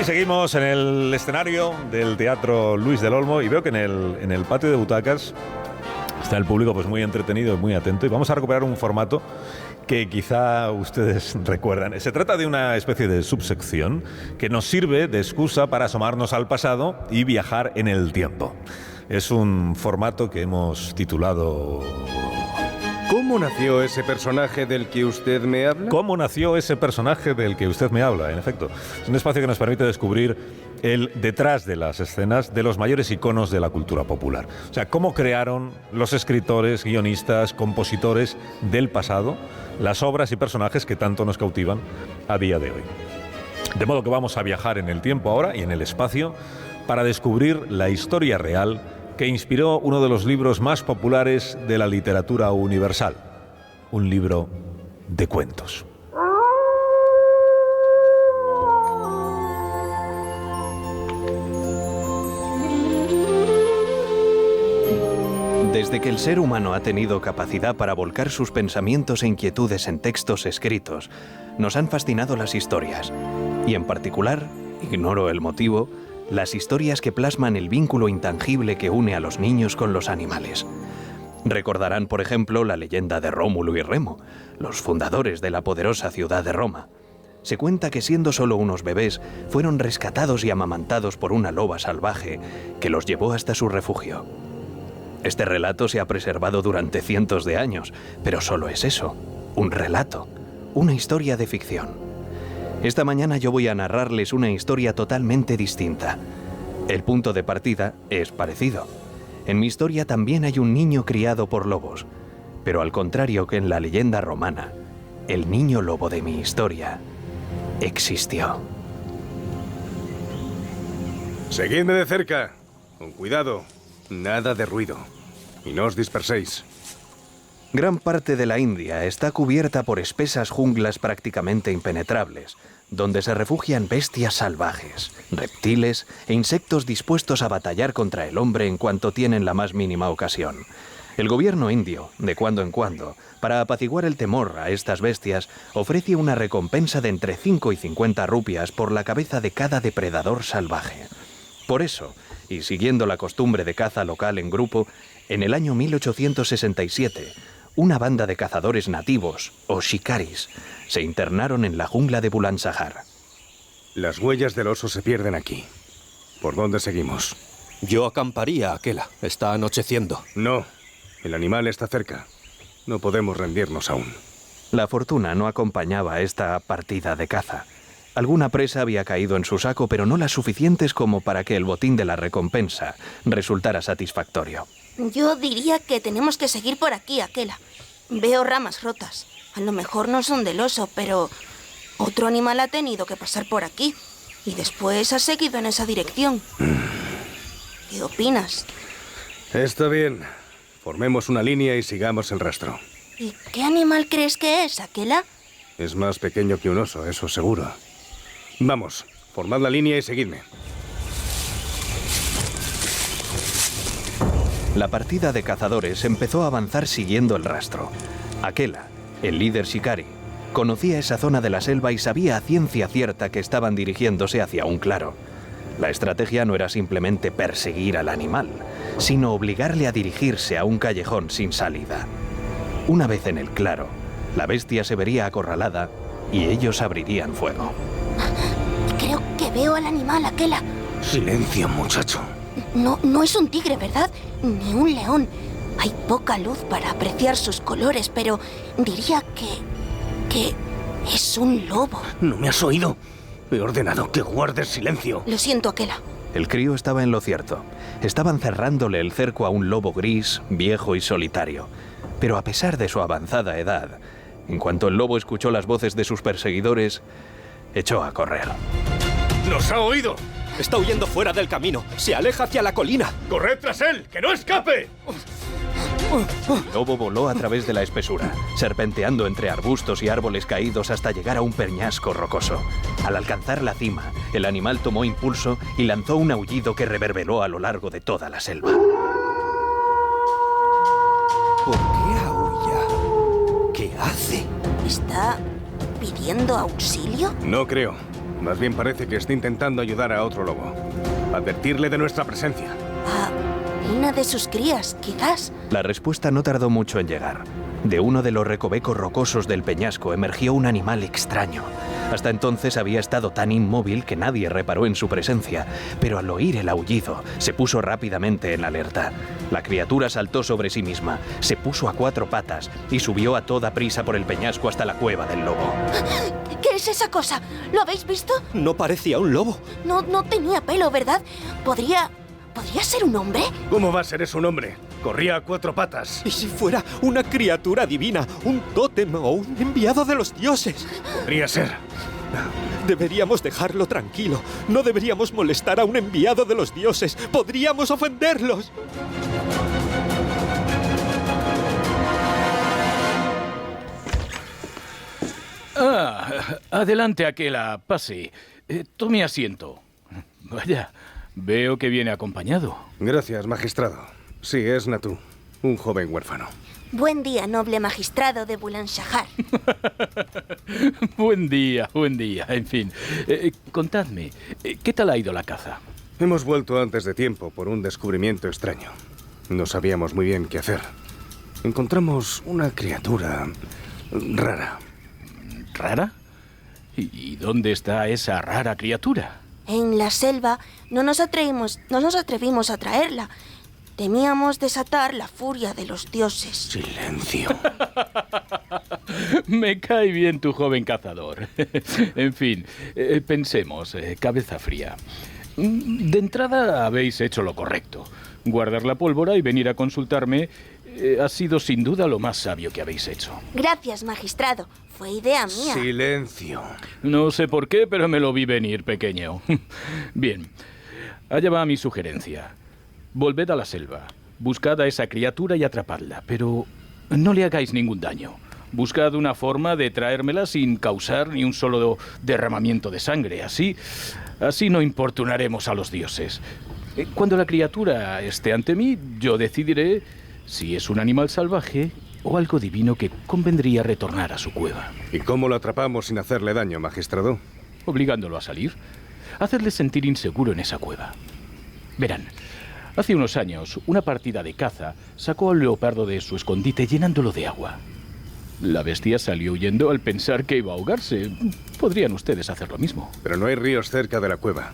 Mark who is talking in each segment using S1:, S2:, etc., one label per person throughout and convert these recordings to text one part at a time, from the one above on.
S1: Seguimos en el escenario del Teatro Luis del Olmo y veo que en el patio de butacas está el público pues muy entretenido y muy atento, y vamos a recuperar un formato que quizá ustedes recuerdan. Se trata de una especie de subsección que nos sirve de excusa para asomarnos al pasado y viajar en el tiempo. Es un formato que hemos titulado...
S2: ¿Cómo nació ese personaje del que usted me habla?
S1: ¿Cómo nació ese personaje del que usted me habla? En efecto, es un espacio que nos permite descubrir el detrás de las escenas de los mayores iconos de la cultura popular. O sea, cómo crearon los escritores, guionistas, compositores del pasado las obras y personajes que tanto nos cautivan a día de hoy. De modo que vamos a viajar en el tiempo ahora y en el espacio para descubrir la historia real que inspiró uno de los libros más populares de la literatura universal, un libro de cuentos.
S3: Desde que el ser humano ha tenido capacidad para volcar sus pensamientos e inquietudes en textos escritos, nos han fascinado las historias. Y en particular, ignoro el motivo, las historias que plasman el vínculo intangible que une a los niños con los animales. Recordarán, por ejemplo, la leyenda de Rómulo y Remo, los fundadores de la poderosa ciudad de Roma. Se cuenta que siendo solo unos bebés, fueron rescatados y amamantados por una loba salvaje que los llevó hasta su refugio. Este relato se ha preservado durante cientos de años, pero solo es eso, un relato, una historia de ficción. Esta mañana yo voy a narrarles una historia totalmente distinta. El punto de partida es parecido. En mi historia también hay un niño criado por lobos, pero al contrario que en la leyenda romana, el niño lobo de mi historia existió.
S2: Seguidme de cerca, con cuidado, nada de ruido, y no os disperséis.
S3: Gran parte de la India está cubierta por espesas junglas prácticamente impenetrables, donde se refugian bestias salvajes, reptiles e insectos dispuestos a batallar contra el hombre en cuanto tienen la más mínima ocasión. El gobierno indio, de cuando en cuando, para apaciguar el temor a estas bestias, ofrece una recompensa de entre 5 y 50 rupias por la cabeza de cada depredador salvaje. Por eso, y siguiendo la costumbre de caza local en grupo, en el año 1867, una banda de cazadores nativos, o shikaris, se internaron en la jungla de Bulandshajar.
S2: Las huellas del oso se pierden aquí. ¿Por dónde seguimos?
S4: Yo acamparía, Akela. Está anocheciendo.
S2: No, el animal está cerca. No podemos rendirnos aún.
S3: La fortuna no acompañaba a esta partida de caza. Alguna presa había caído en su saco, pero no las suficientes como para que el botín de la recompensa resultara satisfactorio.
S5: Yo diría que tenemos que seguir por aquí, Akela. Veo ramas rotas. A lo mejor no son del oso, pero otro animal ha tenido que pasar por aquí. Y después ha seguido en esa dirección. ¿Qué opinas?
S2: Está bien. Formemos una línea y sigamos el rastro.
S5: ¿Y qué animal crees que es, Akela?
S2: Es más pequeño que un oso, eso seguro. Vamos, formad la línea y seguidme.
S3: La partida de cazadores empezó a avanzar siguiendo el rastro. Akela, el líder shikari, conocía esa zona de la selva y sabía a ciencia cierta que estaban dirigiéndose hacia un claro. La estrategia no era simplemente perseguir al animal, sino obligarle a dirigirse a un callejón sin salida. Una vez en el claro, la bestia se vería acorralada y ellos abrirían fuego.
S5: Creo que veo al animal, Akela.
S2: Silencio, muchacho.
S5: No es un tigre, ¿verdad? Ni un león. Hay poca luz para apreciar sus colores, pero diría que es un lobo.
S2: ¿No me has oído? He ordenado que guardes silencio.
S5: Lo siento, Akela.
S3: El crío estaba en lo cierto. Estaban cerrándole el cerco a un lobo gris, viejo y solitario. Pero a pesar de su avanzada edad, en cuanto el lobo escuchó las voces de sus perseguidores, echó a correr.
S2: ¡Nos ha oído!
S4: Está huyendo fuera del camino. Se aleja hacia la colina.
S2: ¡Corred tras él! ¡Que no escape!
S3: El lobo voló a través de la espesura, serpenteando entre arbustos y árboles caídos hasta llegar a un peñasco rocoso. Al alcanzar la cima, el animal tomó impulso y lanzó un aullido que reverberó a lo largo de toda la selva.
S4: ¿Por qué aúlla? ¿Qué hace?
S5: ¿Está pidiendo auxilio?
S2: No creo. Más bien parece que está intentando ayudar a otro lobo. Advertirle de nuestra presencia.
S5: A una de sus crías, quizás.
S3: La respuesta no tardó mucho en llegar. De uno de los recovecos rocosos del peñasco emergió un animal extraño. Hasta entonces había estado tan inmóvil que nadie reparó en su presencia, pero al oír el aullido se puso rápidamente en alerta. La criatura saltó sobre sí misma, se puso a 4 patas y subió a toda prisa por el peñasco hasta la cueva del lobo.
S5: ¿Qué es esa cosa? ¿Lo habéis visto?
S4: No parecía un lobo.
S5: No tenía pelo, ¿verdad? ¿Podría ser un hombre?
S2: ¿Cómo va a ser eso un hombre? Corría a 4 patas.
S4: ¿Y si fuera una criatura divina, un tótem o un enviado de los dioses?
S2: Podría ser.
S4: Deberíamos dejarlo tranquilo. No deberíamos molestar a un enviado de los dioses. Podríamos ofenderlos.
S6: Adelante, Aquela, pase. Tome asiento. Vaya, veo que viene acompañado.
S2: Gracias, magistrado. Sí, es Natú, un joven huérfano.
S5: Buen día, noble magistrado de Bulan-Shahar.
S6: Buen día, buen día. En fin, contadme, ¿qué tal ha ido la caza?
S2: Hemos vuelto antes de tiempo por un descubrimiento extraño. No sabíamos muy bien qué hacer. Encontramos una criatura rara.
S6: ¿Rara? ¿Y dónde está esa rara criatura?
S5: En la selva no nos atrevimos a traerla. Temíamos desatar la furia de los dioses.
S2: Silencio.
S6: Me cae bien tu joven cazador. En fin, pensemos, cabeza fría. De entrada habéis hecho lo correcto. Guardar la pólvora y venir a consultarme ha sido sin duda lo más sabio que habéis hecho.
S5: Gracias, magistrado. Fue idea mía.
S2: Silencio.
S6: No sé por qué, pero me lo vi venir, pequeño. Bien, allá va mi sugerencia. Volved a la selva, buscad a esa criatura y atrapadla, pero no le hagáis ningún daño. Buscad una forma de traérmela sin causar ni un solo derramamiento de sangre. Así no importunaremos a los dioses. Cuando la criatura esté ante mí, yo decidiré si es un animal salvaje o algo divino que convendría retornar a su cueva.
S2: ¿Y cómo lo atrapamos sin hacerle daño, magistrado?
S6: Obligándolo a salir. Hacerle sentir inseguro en esa cueva. Verán, hace unos años, una partida de caza sacó al leopardo de su escondite llenándolo de agua. La bestia salió huyendo al pensar que iba a ahogarse. Podrían ustedes hacer lo mismo.
S2: Pero no hay ríos cerca de la cueva.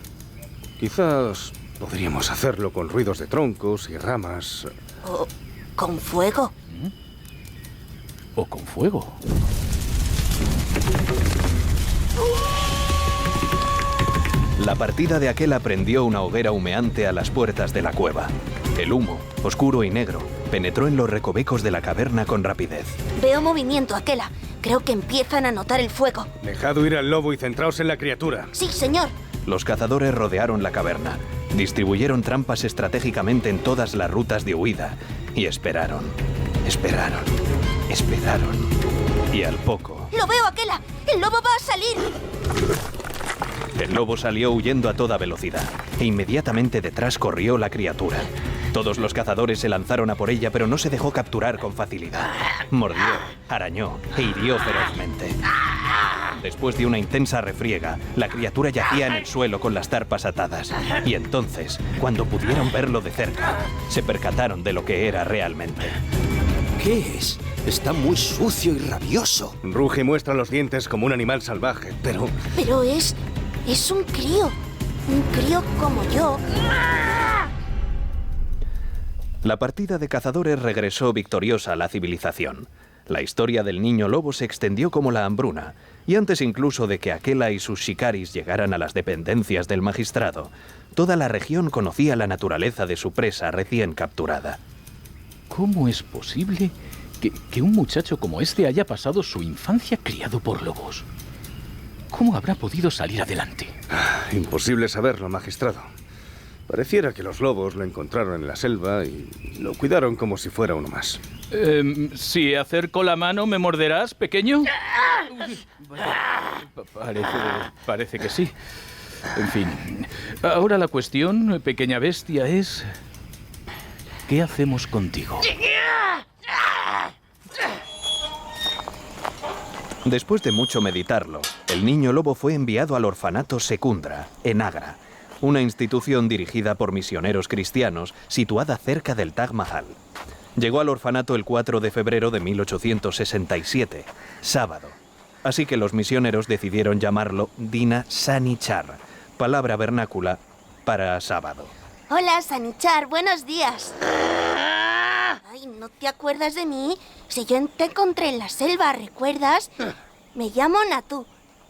S2: Quizás podríamos hacerlo con ruidos de troncos y ramas.
S5: ¿O con fuego?
S6: ¿O con fuego?
S3: La partida de Aquela prendió una hoguera humeante a las puertas de la cueva. El humo, oscuro y negro, penetró en los recovecos de la caverna con rapidez.
S5: Veo movimiento, Aquela. Creo que empiezan a notar el fuego.
S2: Dejad huir al lobo y centraos en la criatura.
S5: Sí, señor.
S3: Los cazadores rodearon la caverna, distribuyeron trampas estratégicamente en todas las rutas de huida y esperaron. Y al poco...
S5: ¡Lo veo, Aquela! ¡El lobo va a salir!
S3: El lobo salió huyendo a toda velocidad e inmediatamente detrás corrió la criatura. Todos los cazadores se lanzaron a por ella, pero no se dejó capturar con facilidad. Mordió, arañó e hirió ferozmente. Después de una intensa refriega, la criatura yacía en el suelo con las tarpas atadas. Y entonces, cuando pudieron verlo de cerca, se percataron de lo que era realmente.
S4: ¿Qué es? Está muy sucio y rabioso.
S2: Ruge y muestra los dientes como un animal salvaje, pero...
S5: Pero es un crío. Un crío como yo.
S3: La partida de cazadores regresó victoriosa a la civilización. La historia del niño lobo se extendió como la hambruna, y antes incluso de que Aquela y sus shikaris llegaran a las dependencias del magistrado, toda la región conocía la naturaleza de su presa recién capturada.
S6: ¿Cómo es posible que un muchacho como este haya pasado su infancia criado por lobos? ¿Cómo habrá podido salir adelante?
S2: Imposible saberlo, magistrado. Pareciera que los lobos lo encontraron en la selva y lo cuidaron como si fuera uno más.
S6: Si acerco la mano, ¿me morderás, pequeño? Parece que sí. En fin, ahora la cuestión, pequeña bestia, es... ¿qué hacemos contigo?
S3: Después de mucho meditarlo, el niño lobo fue enviado al orfanato Secundra, en Agra, una institución dirigida por misioneros cristianos situada cerca del Taj Mahal. Llegó al orfanato el 4 de febrero de 1867, sábado. Así que los misioneros decidieron llamarlo Dina Sanichar, palabra vernácula para sábado.
S5: Hola, Sanichar, buenos días. Ay, ¿no te acuerdas de mí? Si yo te encontré en la selva, ¿recuerdas? Me llamo Natu.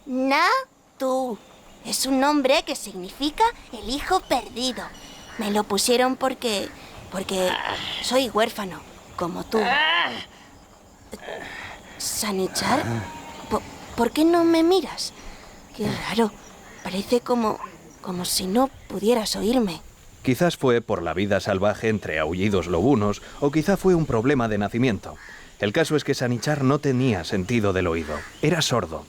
S5: Natu. Es un nombre que significa el hijo perdido. Me lo pusieron porque soy huérfano, como tú. Sanichar, ¿por qué no me miras? Qué raro. Parece como si no pudieras oírme.
S3: Quizás fue por la vida salvaje entre aullidos lobunos o quizá fue un problema de nacimiento. El caso es que Sanichar no tenía sentido del oído, era sordo.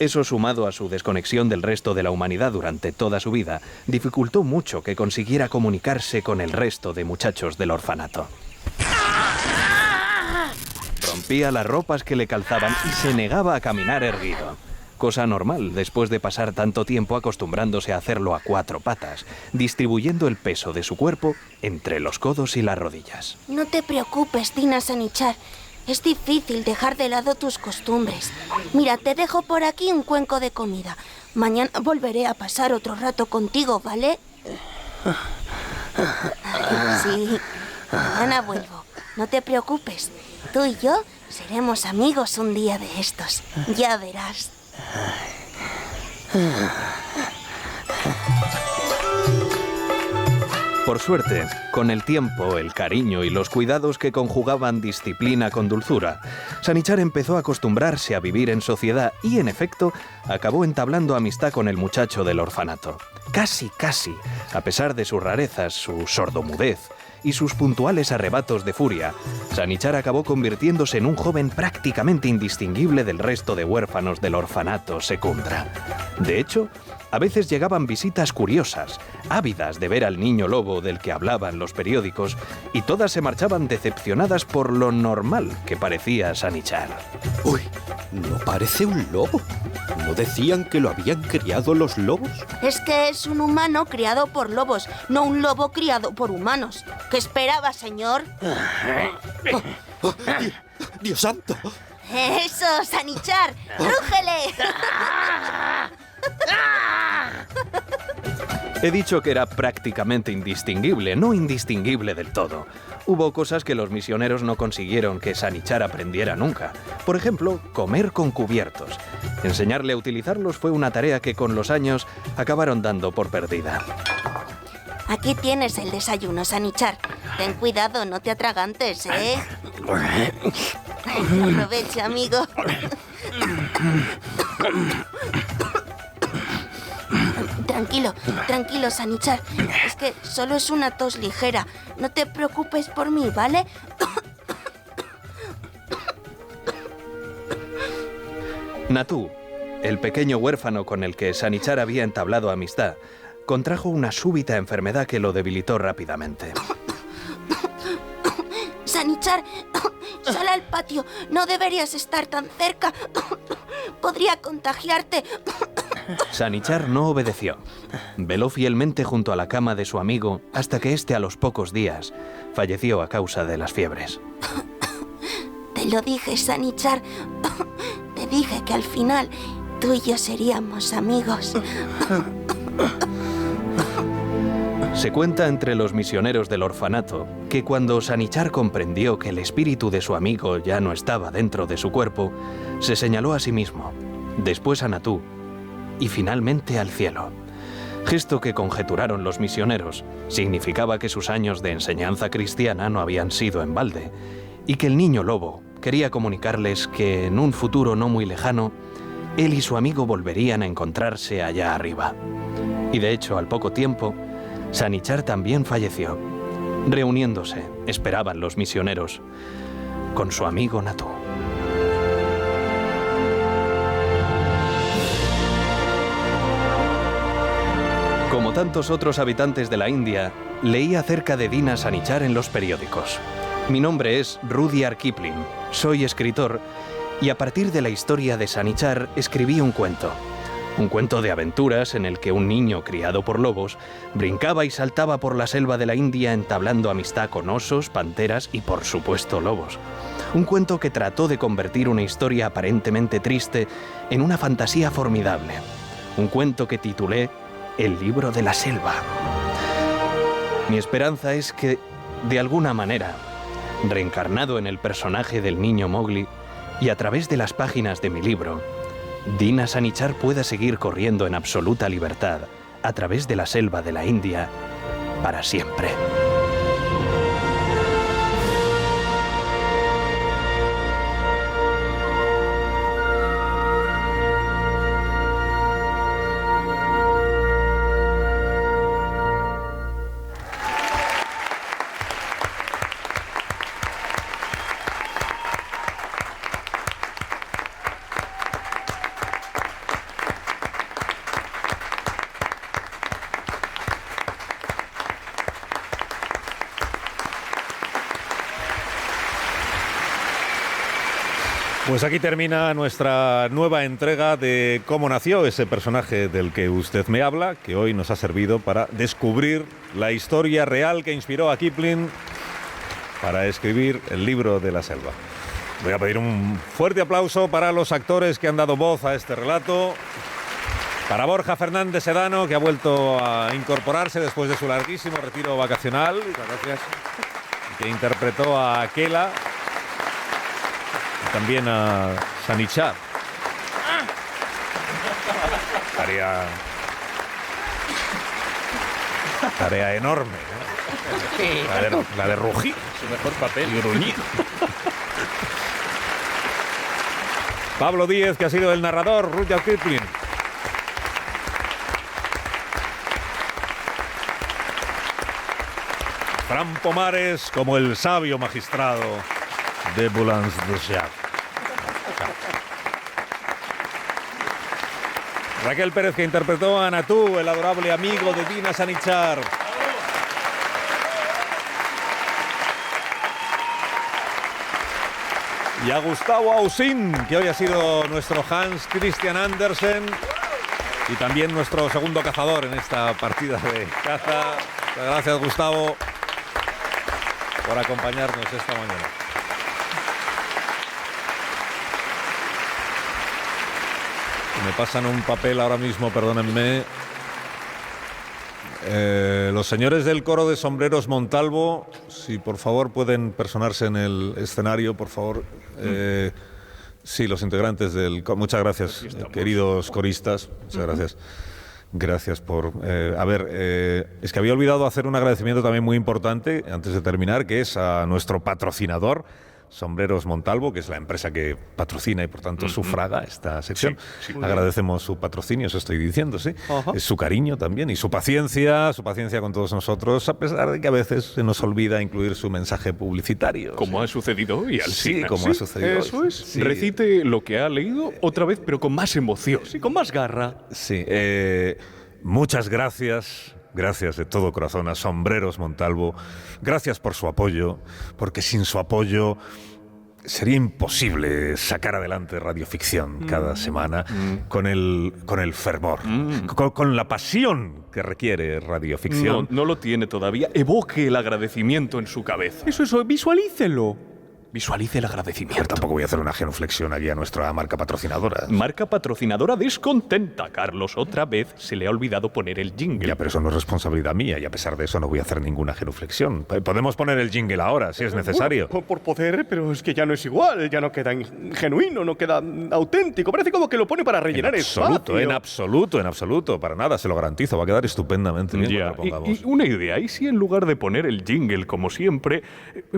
S3: Eso, sumado a su desconexión del resto de la humanidad durante toda su vida, dificultó mucho que consiguiera comunicarse con el resto de muchachos del orfanato. Rompía las ropas que le calzaban y se negaba a caminar erguido. Cosa normal después de pasar tanto tiempo acostumbrándose a hacerlo a 4 patas, distribuyendo el peso de su cuerpo entre los codos y las rodillas.
S5: No te preocupes, Dina Sanichar. Es difícil dejar de lado tus costumbres. Mira, te dejo por aquí un cuenco de comida. Mañana volveré a pasar otro rato contigo, ¿vale? Sí, mañana vuelvo. No te preocupes. Tú y yo seremos amigos un día de estos. Ya verás.
S3: Por suerte, con el tiempo, el cariño y los cuidados que conjugaban disciplina con dulzura, Sanichar empezó a acostumbrarse a vivir en sociedad y, en efecto, acabó entablando amistad con el muchacho del orfanato. Casi, a pesar de sus rarezas, su sordomudez y sus puntuales arrebatos de furia, Sanichar acabó convirtiéndose en un joven prácticamente indistinguible del resto de huérfanos del orfanato Secundra. De hecho, a veces llegaban visitas curiosas, ávidas de ver al niño lobo del que hablaban los periódicos, y todas se marchaban decepcionadas por lo normal que parecía Sanichar.
S4: Uy, no parece un lobo. ¿No decían que lo habían criado los lobos?
S5: Es que es un humano criado por lobos, no un lobo criado por humanos. ¿Qué esperaba, señor?
S4: Oh, ¡Dios santo!
S5: ¡Eso, Sanichar! ¡Rúgele!
S3: He dicho que era prácticamente indistinguible, no indistinguible del todo. Hubo cosas que los misioneros no consiguieron que Sanichar aprendiera nunca. Por ejemplo, comer con cubiertos. Enseñarle a utilizarlos fue una tarea que con los años acabaron dando por perdida.
S5: Aquí tienes el desayuno, Sanichar. Ten cuidado, no te atragantes, ¿eh? Aprovecha, amigo. Tranquilo, Sanichar. Es que solo es una tos ligera. No te preocupes por mí, ¿vale?
S3: Natu, el pequeño huérfano con el que Sanichar había entablado amistad, contrajo una súbita enfermedad que lo debilitó rápidamente.
S5: Sanichar, sal al patio. No deberías estar tan cerca. Podría contagiarte.
S3: Sanichar no obedeció. Veló fielmente junto a la cama de su amigo hasta que éste, a los pocos días, falleció a causa de las fiebres.
S5: Te lo dije, Sanichar. Te dije que al final tú y yo seríamos amigos.
S3: Se cuenta entre los misioneros del orfanato que cuando Sanichar comprendió que el espíritu de su amigo ya no estaba dentro de su cuerpo, se señaló a sí mismo, después a Natu y finalmente al cielo. Gesto que conjeturaron los misioneros significaba que sus años de enseñanza cristiana no habían sido en balde y que el niño lobo quería comunicarles que en un futuro no muy lejano, él y su amigo volverían a encontrarse allá arriba. Y de hecho, al poco tiempo, Sanichar también falleció. Reuniéndose, esperaban los misioneros con su amigo Natu. Como tantos otros habitantes de la India, leí acerca de Dina Sanichar en los periódicos. Mi nombre es Rudyard Kipling, soy escritor y a partir de la historia de Sanichar escribí un cuento. Un cuento de aventuras en el que un niño criado por lobos brincaba y saltaba por la selva de la India entablando amistad con osos, panteras y por supuesto lobos. Un cuento que trató de convertir una historia aparentemente triste en una fantasía formidable. Un cuento que titulé El libro de la selva. Mi esperanza es que, de alguna manera, reencarnado en el personaje del niño Mowgli y a través de las páginas de mi libro, Dina Sanichar pueda seguir corriendo en absoluta libertad a través de la selva de la India para siempre.
S1: Pues aquí termina nuestra nueva entrega de cómo nació ese personaje del que usted me habla, que hoy nos ha servido para descubrir la historia real que inspiró a Kipling para escribir el libro de la selva. Voy a pedir un fuerte aplauso para los actores que han dado voz a este relato. Para Borja Fernández Sedano, que ha vuelto a incorporarse después de su larguísimo retiro vacacional. Muchas gracias. Que interpretó a Akela. También a Sanichar. Tarea enorme, ¿no? La de rugir.
S6: Su mejor papel.
S1: Y gruñir. Pablo Díez, que ha sido el narrador, Rudyard Kipling. Fran Pomares como el sabio magistrado de Boulanger. Raquel Pérez, que interpretó a Natú, el adorable amigo de Dina Sanichar. Y a Gustavo Ausín, que hoy ha sido nuestro Hans Christian Andersen y también nuestro segundo cazador en esta partida de caza. Muchas gracias, Gustavo, por acompañarnos esta mañana. Me pasan un papel ahora mismo, perdónenme. Los señores del coro de Sombreros Montalvo, si por favor pueden personarse en el escenario, por favor. Sí, los integrantes del coro. Muchas gracias, queridos coristas. Muchas gracias. Gracias por... es que había olvidado hacer un agradecimiento también muy importante, antes de terminar, que es a nuestro patrocinador, Sombreros Montalvo, que es la empresa que patrocina y por tanto sufraga esta sección. Sí, agradecemos su patrocinio, eso estoy diciendo, sí. Es su cariño también y su paciencia con todos nosotros, a pesar de que a veces se nos olvida incluir su mensaje publicitario.
S7: Como ha sucedido hoy al
S1: Sí, como ha sucedido
S7: eso
S1: hoy.
S7: Es.
S1: Sí.
S7: Recite lo que ha leído otra vez, pero con más emoción, sí, con más garra.
S1: Sí, muchas gracias. Gracias de todo corazón a Sombreros Montalvo. Gracias por su apoyo, porque sin su apoyo sería imposible sacar adelante radioficción cada semana con el fervor, con la pasión que requiere radioficción.
S7: No lo tiene todavía. Evoque el agradecimiento en su cabeza. Eso, visualícelo. Visualice el agradecimiento.
S1: Pero tampoco voy a hacer una genuflexión aquí a nuestra marca patrocinadora.
S7: Marca patrocinadora descontenta, Carlos. Otra vez se le ha olvidado poner el jingle.
S1: Ya, pero eso no es responsabilidad mía y a pesar de eso no voy a hacer ninguna genuflexión. Podemos poner el jingle ahora, si es necesario.
S4: Bueno, por poder, pero es que ya no es igual. Ya no queda genuino, no queda auténtico. Parece como que lo pone para rellenar espacio.
S1: En absoluto. Para nada, se lo garantizo. Va a quedar estupendamente bien cuando lo pongamos.
S7: Y una idea. ¿Y si en lugar de poner el jingle como siempre,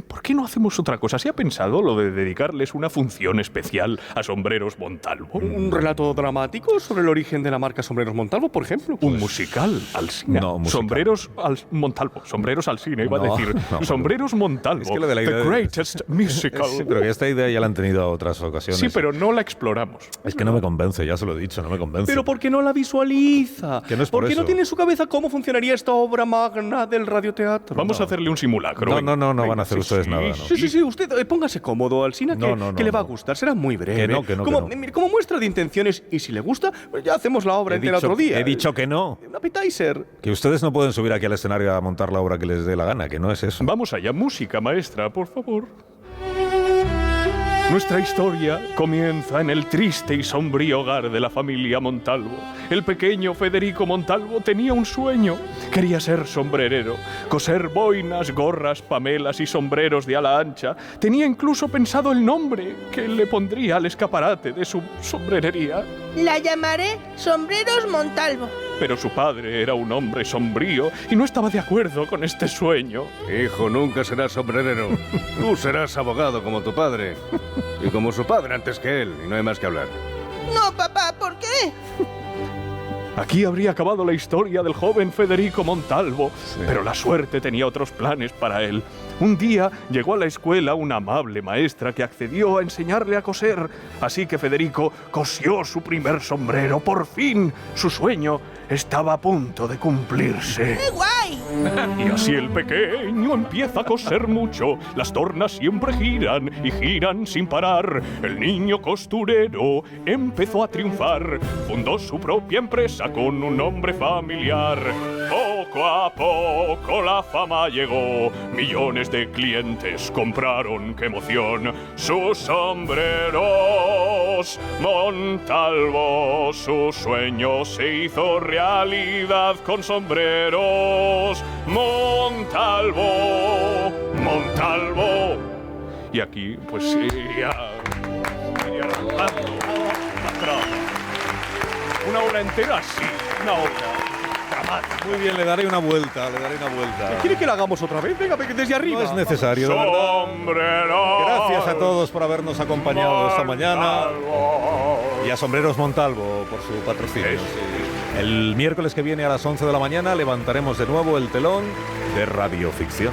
S7: por qué no hacemos otra cosa? ¿Se ha pensado lo de dedicarles una función especial a Sombreros Montalvo?
S4: ¿Un relato dramático sobre el origen de la marca Sombreros Montalvo, por ejemplo?
S7: Un musical al cine.
S1: No, musical.
S7: Sombreros al Montalvo. Sombreros al cine, iba a decir. Sombreros Montalvo.
S1: Es que lo de la idea
S7: The Greatest Musical.
S1: Sí, pero que esta idea ya la han tenido a otras ocasiones.
S7: Sí, pero no la exploramos.
S1: Es que no me convence, ya se lo he dicho, no me convence.
S4: Pero ¿por qué no la visualiza?
S1: Que no es por
S4: ¿Por qué
S1: eso.
S4: no tiene en su cabeza cómo funcionaría esta obra magna del radioteatro?
S7: Vamos a hacerle un simulacro.
S1: No van a hacer ustedes nada, ¿no?
S4: Sí, usted
S2: póngase cómodo, Alsina, que le va a gustar. Será muy breve.
S1: Que no.
S2: Como muestra de intenciones, y si le gusta, pues ya hacemos la obra entera otro día.
S1: He dicho que no.
S2: Un appetizer.
S1: Que ustedes no pueden subir aquí al escenario a montar la obra que les dé la gana, que no es eso.
S7: Vamos allá, música, maestra, por favor. Nuestra historia comienza en el triste y sombrío hogar de la familia Montalvo. El pequeño Federico Montalvo tenía un sueño. Quería ser sombrerero, coser boinas, gorras, pamelas y sombreros de ala ancha. Tenía incluso pensado el nombre que le pondría al escaparate de su sombrerería.
S8: La llamaré Sombreros Montalvo.
S7: Pero su padre era un hombre sombrío y no estaba de acuerdo con este sueño.
S2: Hijo, nunca serás sombrerero. Tú serás abogado como tu padre. Y como su padre antes que él. Y no hay más que hablar.
S8: No, papá, ¿por qué?
S7: Aquí habría acabado la historia del joven Federico Montalvo, pero la suerte tenía otros planes para él. Un día llegó a la escuela una amable maestra que accedió a enseñarle a coser, así que Federico cosió su primer sombrero. Por fin, su sueño estaba a punto de cumplirse.
S8: ¡Qué guay!
S7: Y así el pequeño empieza a coser mucho. Las tornas siempre giran y giran sin parar. El niño costurero empezó a triunfar. Fundó su propia empresa con un nombre familiar. Poco a poco la fama llegó. Millones de clientes compraron, qué emoción, sus sombreros. Montalvo, su sueño se hizo realidad con sombreros. Montalvo, Montalvo. Y aquí, pues iría rodando la trama. Una obra entera, sí, una obra dramática.
S1: Muy bien, le daré una vuelta.
S2: ¿Quiere que la hagamos otra vez? Venga, desde arriba.
S1: No es necesario, de verdad.
S7: Sombreros.
S1: Gracias a todos por habernos acompañado esta mañana. Y a Sombreros Montalvo por su patrocinio. El miércoles que viene a las 11 de la mañana levantaremos de nuevo el telón de Radioficción.